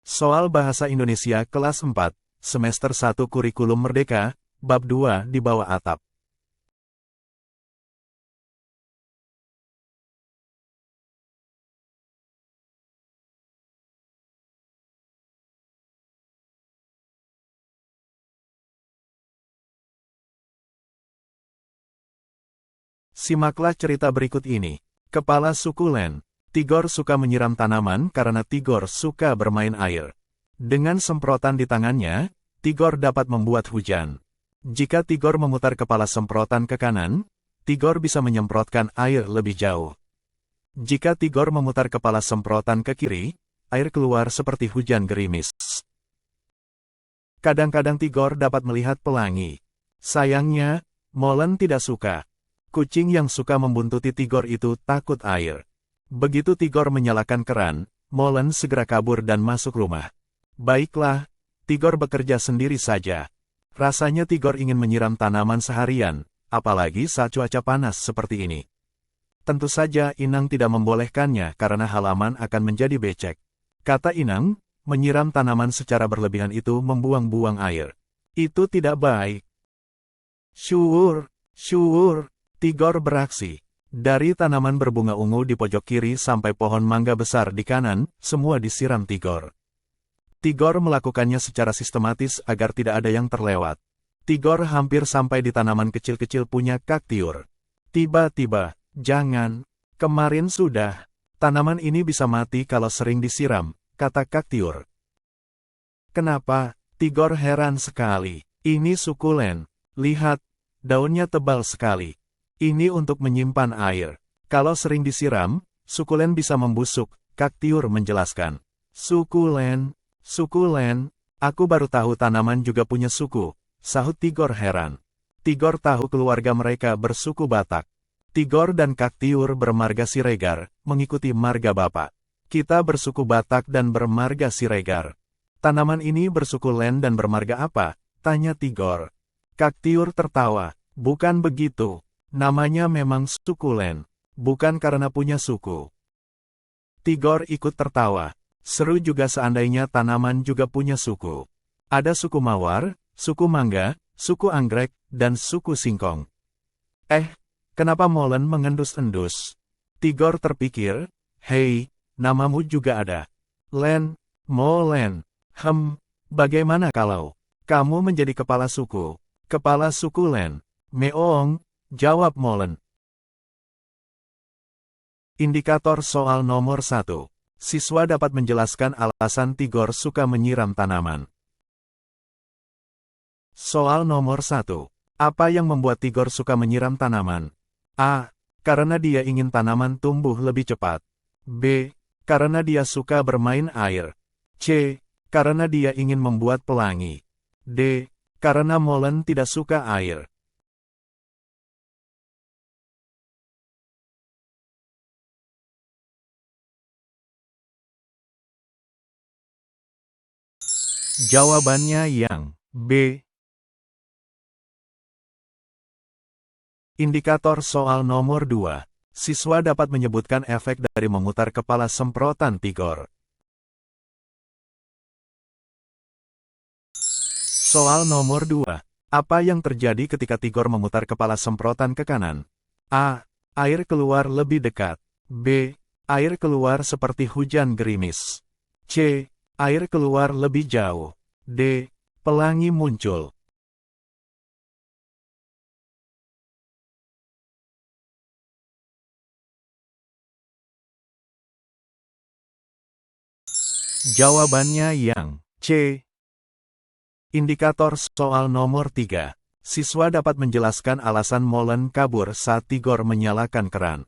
Soal Bahasa Indonesia kelas 4, semester 1 Kurikulum Merdeka, bab 2 di bawah atap. Simaklah cerita berikut ini. Kepala suku Len. Tigor suka menyiram tanaman karena Tigor suka bermain air. Dengan semprotan di tangannya, Tigor dapat membuat hujan. Jika Tigor memutar kepala semprotan ke kanan, Tigor bisa menyemprotkan air lebih jauh. Jika Tigor memutar kepala semprotan ke kiri, air keluar seperti hujan gerimis. Kadang-kadang Tigor dapat melihat pelangi. Sayangnya, Molen tidak suka. Kucing yang suka membuntuti Tigor itu takut air. Begitu Tigor menyalakan keran, Molen segera kabur dan masuk rumah. Baiklah, Tigor bekerja sendiri saja. Rasanya Tigor ingin menyiram tanaman seharian, apalagi saat cuaca panas seperti ini. Tentu saja Inang tidak membolehkannya karena halaman akan menjadi becek. Kata Inang, menyiram tanaman secara berlebihan itu membuang-buang air. Itu tidak baik. Syur, Tigor beraksi. Dari tanaman berbunga ungu di pojok kiri sampai pohon mangga besar di kanan, semua disiram Tigor. Tigor melakukannya secara sistematis agar tidak ada yang terlewat. Tigor hampir sampai di tanaman kecil-kecil punya Kaktiur. Tiba-tiba, jangan, kemarin sudah. Tanaman ini bisa mati kalau sering disiram, kata Kaktiur. Kenapa? Tigor heran sekali. Ini sukulen. Lihat, daunnya tebal sekali. Ini untuk menyimpan air. Kalau sering disiram, sukulen bisa membusuk, Kaktiur menjelaskan. Sukulen, aku baru tahu tanaman juga punya suku, sahut Tigor heran. Tigor tahu keluarga mereka bersuku Batak. Tigor dan Kaktiur bermarga Siregar, mengikuti marga bapak. Kita bersuku Batak dan bermarga Siregar. Tanaman ini bersuku Len dan bermarga apa? Tanya Tigor. Kaktiur tertawa. Bukan begitu. Namanya memang sukulen, bukan karena punya suku. Tigor ikut tertawa. Seru juga seandainya tanaman juga punya suku. Ada suku Mawar, suku Mangga, suku Anggrek, dan suku Singkong. Kenapa Molen mengendus-endus? Tigor terpikir, hei, namamu juga ada. Len, Molen. Bagaimana kalau kamu menjadi kepala suku? Kepala suku Len. Meong, jawab Molen. Indikator soal nomor 1. Siswa dapat menjelaskan alasan Tigor suka menyiram tanaman. Soal nomor 1. Apa yang membuat Tigor suka menyiram tanaman? A. Karena dia ingin tanaman tumbuh lebih cepat. B. Karena dia suka bermain air. C. Karena dia ingin membuat pelangi. D. Karena Molen tidak suka air. Jawabannya yang B. Indikator soal nomor 2. Siswa dapat menyebutkan efek dari memutar kepala semprotan Tigor. Soal nomor 2. Apa yang terjadi ketika Tigor memutar kepala semprotan ke kanan? A. Air keluar lebih dekat. B. Air keluar seperti hujan gerimis. C. Air keluar lebih jauh. D. Pelangi muncul. Jawabannya yang C. Indikator soal nomor 3. Siswa dapat menjelaskan alasan Molen kabur saat Tigor menyalakan keran.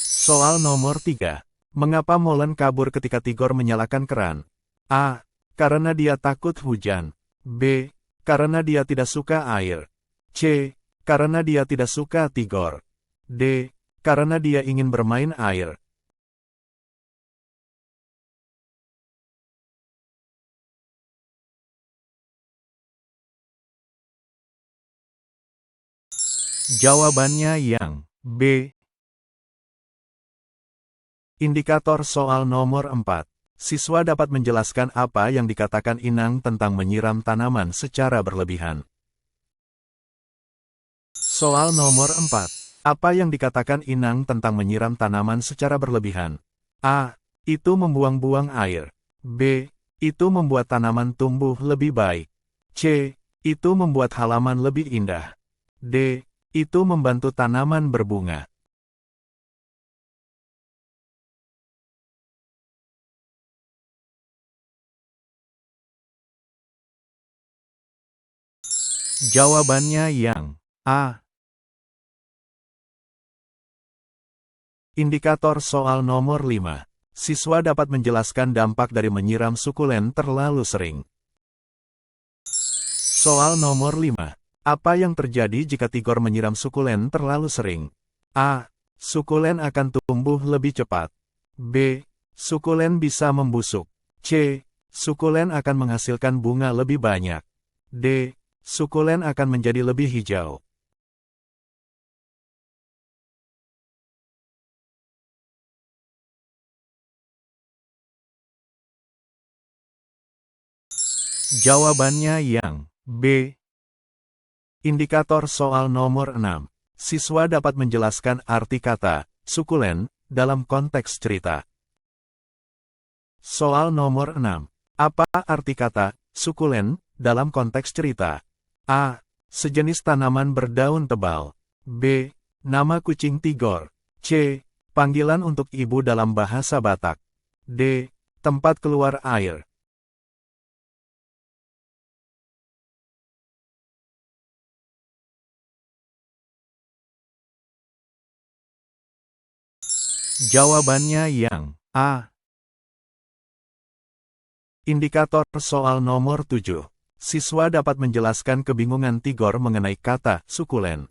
Soal nomor 3. Mengapa Molen kabur ketika Tigor menyalakan keran? A. Karena dia takut hujan. B. Karena dia tidak suka air. C. Karena dia tidak suka Tigor. D. Karena dia ingin bermain air. Jawabannya yang B. Indikator soal nomor 4. Siswa dapat menjelaskan apa yang dikatakan Inang tentang menyiram tanaman secara berlebihan. Soal nomor 4. Apa yang dikatakan Inang tentang menyiram tanaman secara berlebihan? A. Itu membuang-buang air. B. Itu membuat tanaman tumbuh lebih baik. C. Itu membuat halaman lebih indah. D. Itu membantu tanaman berbunga. Jawabannya yang A. Indikator soal nomor 5. Siswa dapat menjelaskan dampak dari menyiram sukulen terlalu sering. Soal nomor 5. Apa yang terjadi jika Tigor menyiram sukulen terlalu sering? A. Sukulen akan tumbuh lebih cepat. B. Sukulen bisa membusuk. C. Sukulen akan menghasilkan bunga lebih banyak. D. Sukulen akan menjadi lebih hijau. Jawabannya yang B. Indikator soal nomor 6. Siswa dapat menjelaskan arti kata sukulen dalam konteks cerita. Soal nomor 6. Apa arti kata sukulen dalam konteks cerita? A. Sejenis tanaman berdaun tebal. B. Nama kucing Tigor. C. Panggilan untuk ibu dalam bahasa Batak. D. Tempat keluar air. Jawabannya yang A. Indikator soal nomor 7. Siswa dapat menjelaskan kebingungan Tigor mengenai kata sukulen.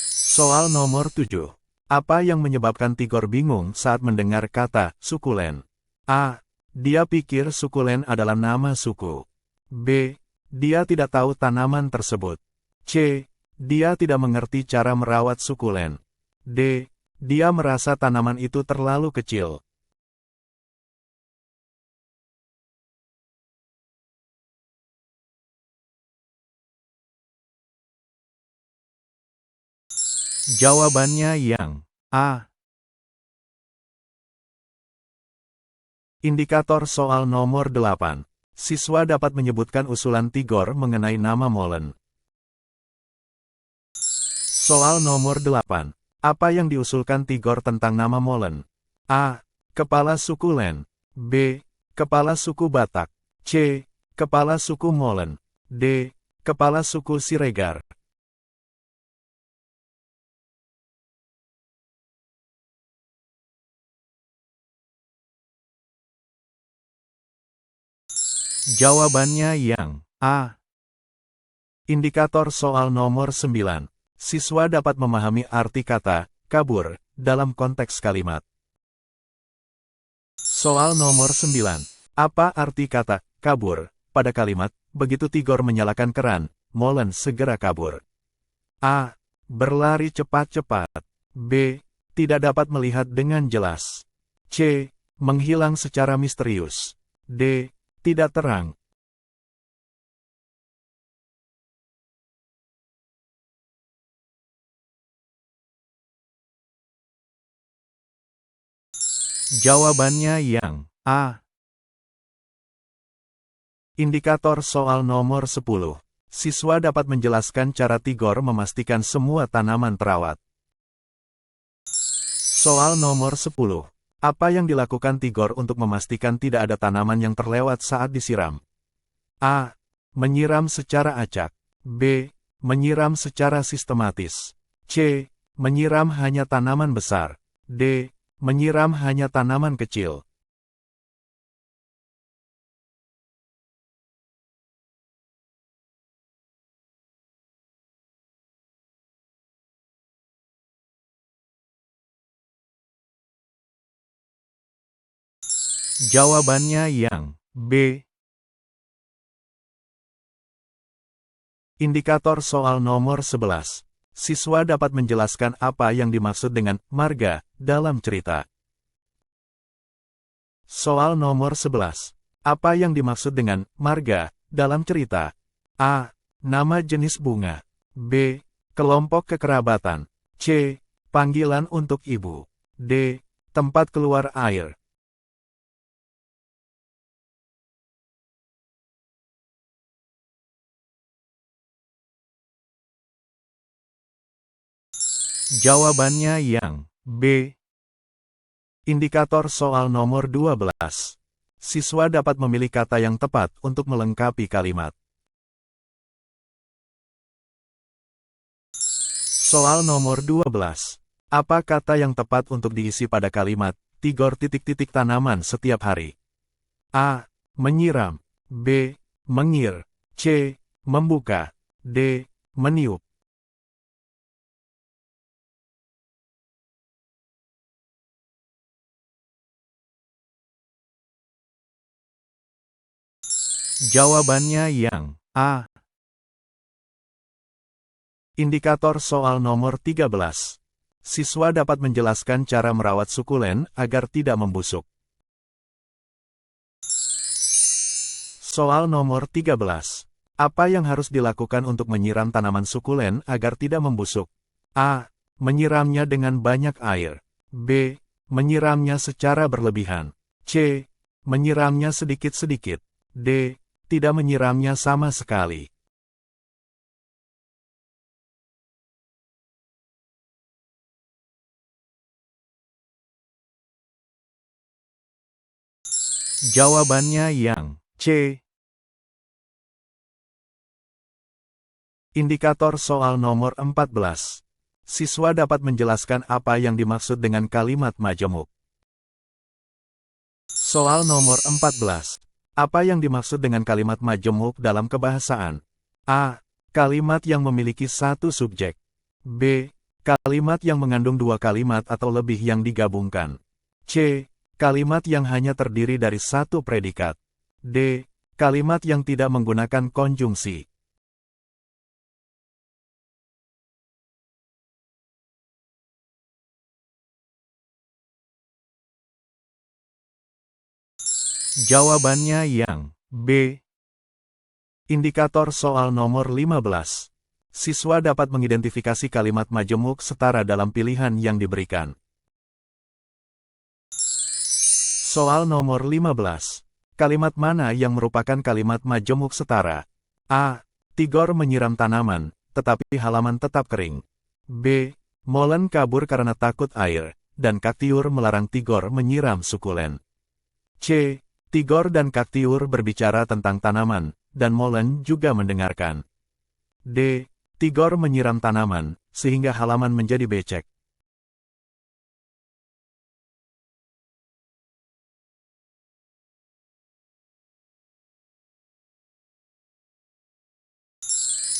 Soal nomor 7. Apa yang menyebabkan Tigor bingung saat mendengar kata sukulen? A. Dia pikir sukulen adalah nama suku. B. Dia tidak tahu tanaman tersebut. C. Dia tidak mengerti cara merawat sukulen. D. Dia merasa tanaman itu terlalu kecil. Jawabannya yang A. Indikator soal nomor 8. Siswa dapat menyebutkan usulan Tigor mengenai nama molen. Soal nomor 8. Apa yang diusulkan Tigor tentang nama molen? A. Kepala sukulen. B. Kepala suku Batak. C. Kepala suku molen. D. Kepala suku Siregar. Jawabannya yang A. Indikator soal nomor 9. Siswa dapat memahami arti kata kabur dalam konteks kalimat. Soal nomor 9. Apa arti kata kabur pada kalimat begitu Tigor menyalakan keran, molen segera kabur? A. Berlari cepat-cepat. B. Tidak dapat melihat dengan jelas. C. Menghilang secara misterius. D. Tidak terang. Jawabannya yang A. Indikator soal nomor 10. Siswa dapat menjelaskan cara Tigor memastikan semua tanaman terawat. Soal nomor 10. Apa yang dilakukan Tigor untuk memastikan tidak ada tanaman yang terlewat saat disiram? A. Menyiram secara acak. B. Menyiram secara sistematis. C. Menyiram hanya tanaman besar. D. Menyiram hanya tanaman kecil. Jawabannya yang B. Indikator soal nomor 11. Siswa dapat menjelaskan apa yang dimaksud dengan marga dalam cerita. Soal nomor 11. Apa yang dimaksud dengan marga dalam cerita? A. Nama jenis bunga. B. Kelompok kekerabatan. C. Panggilan untuk ibu. D. Tempat keluar air. Jawabannya yang B. Indikator soal nomor 12. Siswa dapat memilih kata yang tepat untuk melengkapi kalimat. Soal nomor 12. Apa kata yang tepat untuk diisi pada kalimat, Tigor titik-titik tanaman setiap hari? A. Menyiram. B. Mengir. C. Membuka. D. Meniup. Jawabannya yang A. Indikator soal nomor 13. Siswa dapat menjelaskan cara merawat sukulen agar tidak membusuk. Soal nomor 13. Apa yang harus dilakukan untuk menyiram tanaman sukulen agar tidak membusuk? A. Menyiramnya dengan banyak air. B. Menyiramnya secara berlebihan. C. Menyiramnya sedikit-sedikit. D. Tidak menyiramnya sama sekali. Jawabannya yang C. Indikator soal nomor 14. Siswa dapat menjelaskan apa yang dimaksud dengan kalimat majemuk. Soal nomor 14. Apa yang dimaksud dengan kalimat majemuk dalam kebahasaan? A. Kalimat yang memiliki satu subjek. B. Kalimat yang mengandung dua kalimat atau lebih yang digabungkan. C. Kalimat yang hanya terdiri dari satu predikat. D. Kalimat yang tidak menggunakan konjungsi. Jawabannya yang B. Indikator soal nomor 15. Siswa dapat mengidentifikasi kalimat majemuk setara dalam pilihan yang diberikan. Soal nomor 15. Kalimat mana yang merupakan kalimat majemuk setara? A. Tigor menyiram tanaman, tetapi halaman tetap kering. B. Molen kabur karena takut air, dan Kaktiur melarang Tigor menyiram sukulen. C. Tigor dan Kaktiur berbicara tentang tanaman, dan Molen juga mendengarkan. D. Tigor menyiram tanaman, sehingga halaman menjadi becek.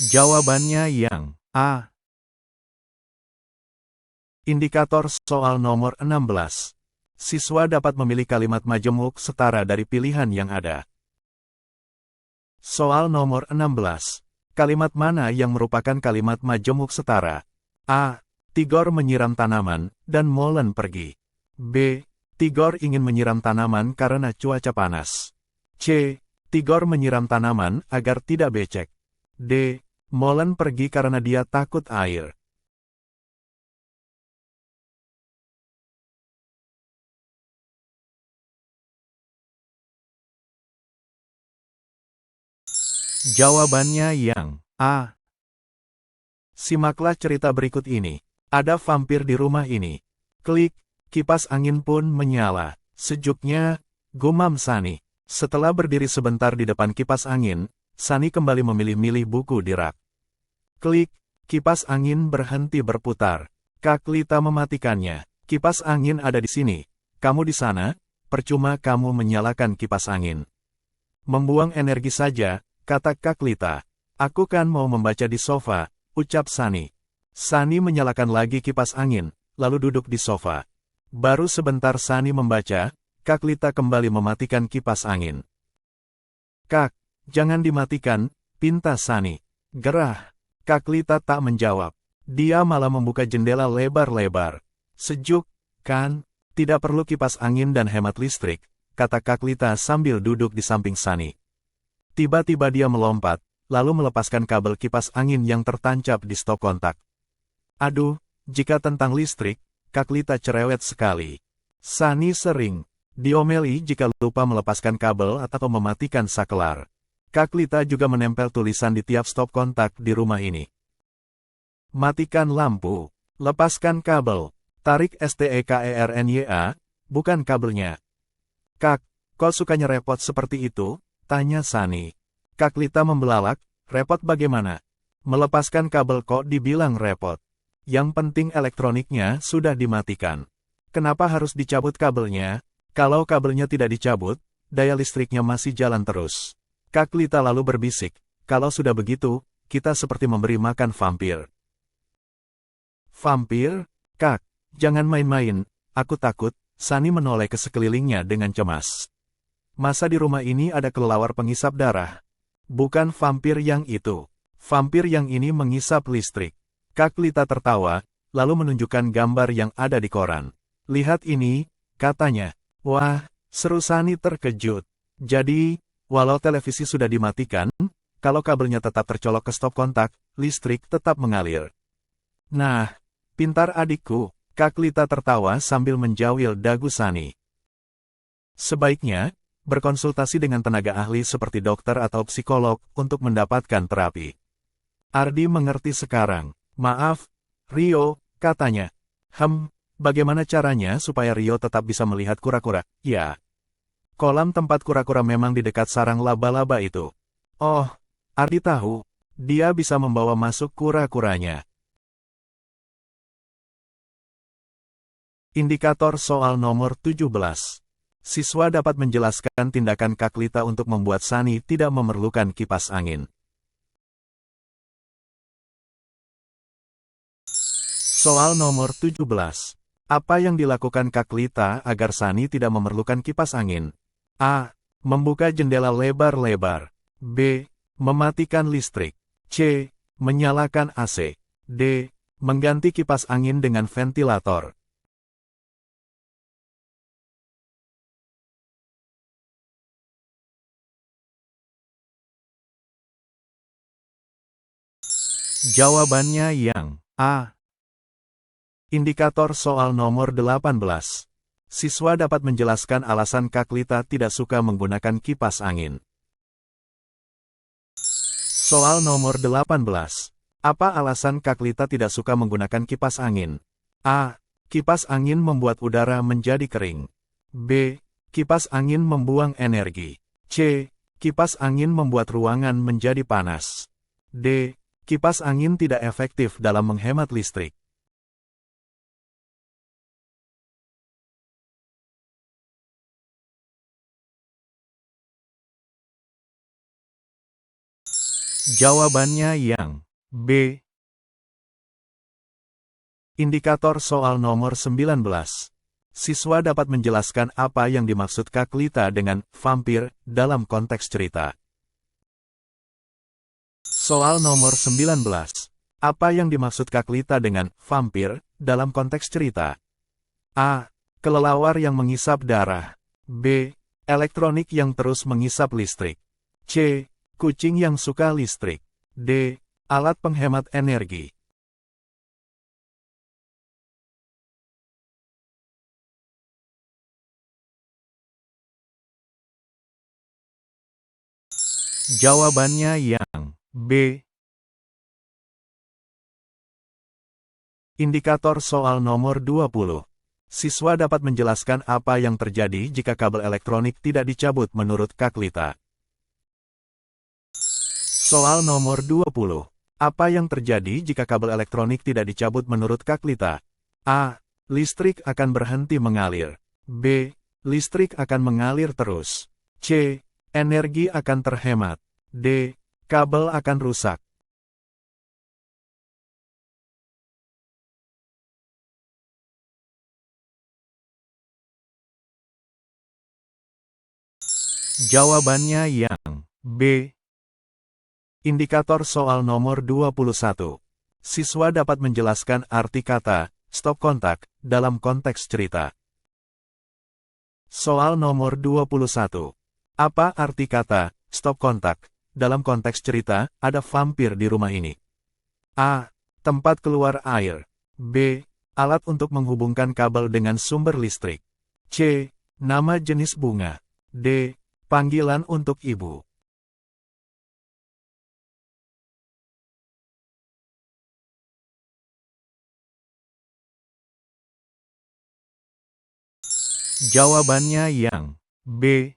Jawabannya yang A. Indikator soal nomor 16. Siswa dapat memilih kalimat majemuk setara dari pilihan yang ada. Soal nomor 16. Kalimat mana yang merupakan kalimat majemuk setara? A. Tigor menyiram tanaman, dan Molen pergi. B. Tigor ingin menyiram tanaman karena cuaca panas. C. Tigor menyiram tanaman agar tidak becek. D. Molen pergi karena dia takut air. Jawabannya yang A. Simaklah cerita berikut ini. Ada vampir di rumah ini. Klik, kipas angin pun menyala. Sejuknya, gumam Sunny. Setelah berdiri sebentar di depan kipas angin, Sunny kembali memilih-milih buku di rak. Klik, kipas angin berhenti berputar. Kaklita mematikannya. Kipas angin ada di sini. Kamu di sana, percuma kamu menyalakan kipas angin. Membuang energi saja, kata Kaklita. Aku kan mau membaca di sofa, ucap Sunny. Sunny menyalakan lagi kipas angin, lalu duduk di sofa. Baru sebentar Sunny membaca, Kaklita kembali mematikan kipas angin. Kak, jangan dimatikan, pinta Sunny. Gerah. Kaklita tak menjawab. Dia malah membuka jendela lebar-lebar. Sejuk, kan? Tidak perlu kipas angin dan hemat listrik, kata Kaklita sambil duduk di samping Sunny. Tiba-tiba dia melompat, lalu melepaskan kabel kipas angin yang tertancap di stop kontak. Aduh, jika tentang listrik, Kaklita cerewet sekali. Sunny sering diomeli jika lupa melepaskan kabel atau mematikan saklar. Kaklita juga menempel tulisan di tiap stop kontak di rumah ini. Matikan lampu. Lepaskan kabel. Tarik STEKERNYA, bukan kabelnya. Kak, kok sukanya repot seperti itu? Tanya Sunny. Kaklita membelalak, repot bagaimana? Melepaskan kabel kok dibilang repot. Yang penting elektroniknya sudah dimatikan. Kenapa harus dicabut kabelnya? Kalau kabelnya tidak dicabut, daya listriknya masih jalan terus. Kaklita lalu berbisik, kalau sudah begitu, kita seperti memberi makan vampir. Vampir? Kak, jangan main-main, aku takut. Sunny menoleh ke sekelilingnya dengan cemas. Masa di rumah ini ada kelelawar penghisap darah? Bukan vampir yang itu. Vampir yang ini menghisap listrik. Kaklita tertawa, lalu menunjukkan gambar yang ada di koran. Lihat ini, katanya. Wah, seru. Sunny terkejut. Jadi, walau televisi sudah dimatikan, kalau kabelnya tetap tercolok ke stop kontak, listrik tetap mengalir. Nah, pintar adikku, Kaklita tertawa sambil menjawil dagu Sunny. Sebaiknya, berkonsultasi dengan tenaga ahli seperti dokter atau psikolog untuk mendapatkan terapi. Ardi mengerti sekarang. Maaf, Rio, katanya. Bagaimana caranya supaya Rio tetap bisa melihat kura-kura? Ya. Kolam tempat kura-kura memang di dekat sarang laba-laba itu. Oh, Ardi tahu. Dia bisa membawa masuk kura-kuranya. Indikator soal nomor 17. Siswa dapat menjelaskan tindakan Kaklita untuk membuat Sunny tidak memerlukan kipas angin. Soal nomor 17. Apa yang dilakukan Kaklita agar Sunny tidak memerlukan kipas angin? A. Membuka jendela lebar-lebar. B. Mematikan listrik. C. Menyalakan AC. D. Mengganti kipas angin dengan ventilator. Jawabannya yang A. Indikator soal nomor 18. Siswa dapat menjelaskan alasan Kaklita tidak suka menggunakan kipas angin. Soal nomor 18. Apa alasan Kaklita tidak suka menggunakan kipas angin? A. Kipas angin membuat udara menjadi kering. B. Kipas angin membuang energi. C. Kipas angin membuat ruangan menjadi panas. D. Kipas angin tidak efektif dalam menghemat listrik. Jawabannya yang B. Indikator soal nomor 19. Siswa dapat menjelaskan apa yang dimaksud Kaklita dengan vampir dalam konteks cerita. Soal nomor 19. Apa yang dimaksud Kaklita dengan vampir dalam konteks cerita? A. Kelelawar yang menghisap darah. B. Elektronik yang terus menghisap listrik. C. Kucing yang suka listrik. D. Alat penghemat energi. Jawabannya yang B. Indikator soal nomor 20. Siswa dapat menjelaskan apa yang terjadi jika kabel elektronik tidak dicabut menurut Kaklita. Soal nomor 20. Apa yang terjadi jika kabel elektronik tidak dicabut menurut Kaklita? A. Listrik akan berhenti mengalir. B. Listrik akan mengalir terus. C. Energi akan terhemat. D. Kabel akan rusak. Jawabannya yang B. Indikator soal nomor 21. Siswa dapat menjelaskan arti kata stop kontak dalam konteks cerita. Soal nomor 21. Apa arti kata stop kontak dalam konteks cerita ada vampir di rumah ini? A. Tempat keluar air. B. Alat untuk menghubungkan kabel dengan sumber listrik. C. Nama jenis bunga. D. Panggilan untuk ibu. Jawabannya yang B.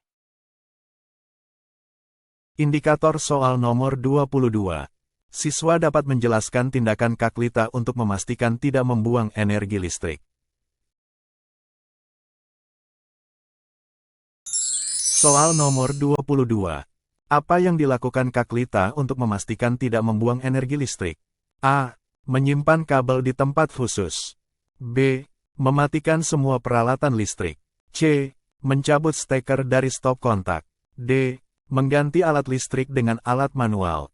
Indikator soal nomor 22. Siswa dapat menjelaskan tindakan Kaklita untuk memastikan tidak membuang energi listrik. Soal nomor 22. Apa yang dilakukan Kaklita untuk memastikan tidak membuang energi listrik? A. Menyimpan kabel di tempat khusus. B. Mematikan semua peralatan listrik. C. Mencabut steker dari stop kontak. D. Mengganti alat listrik dengan alat manual.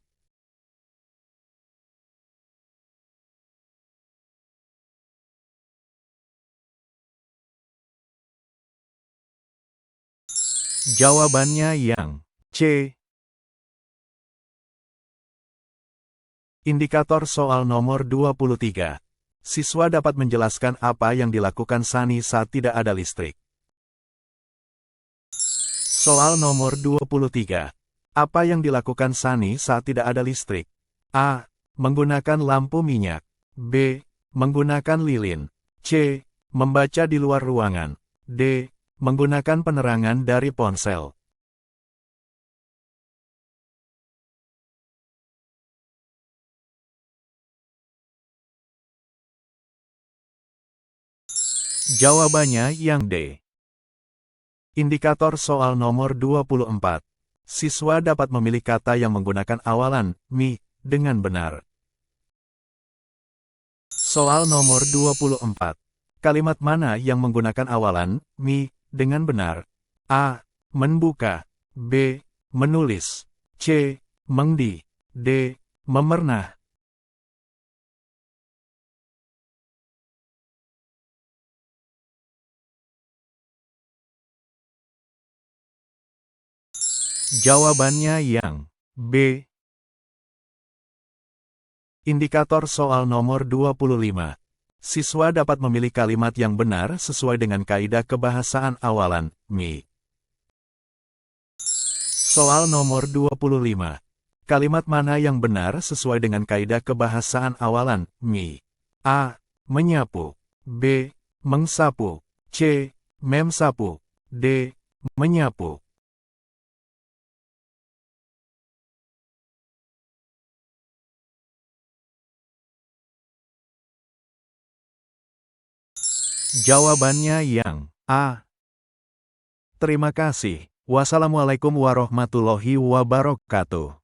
Jawabannya yang C. Indikator soal nomor 23. Siswa dapat menjelaskan apa yang dilakukan Sani saat tidak ada listrik. Soal nomor 23. Apa yang dilakukan Sani saat tidak ada listrik? A. Menggunakan lampu minyak. B. Menggunakan lilin. C. Membaca di luar ruangan. D. Menggunakan penerangan dari ponsel. Jawabannya yang D. Indikator soal nomor 24. Siswa dapat memilih kata yang menggunakan awalan mi dengan benar. Soal nomor 24. Kalimat mana yang menggunakan awalan mi dengan benar? A. Membuka. B. Menulis. C. Mengdi. D. Memernah. Jawabannya yang B. Indikator soal nomor 25. Siswa dapat memilih kalimat yang benar sesuai dengan kaidah kebahasaan awalan, mi. Soal nomor 25. Kalimat mana yang benar sesuai dengan kaidah kebahasaan awalan, mi? A. Menyapu. B. Mengsapu. C. Memsapu. D. Menyapu. Jawabannya yang A. Terima kasih. Wassalamualaikum warahmatullahi wabarakatuh.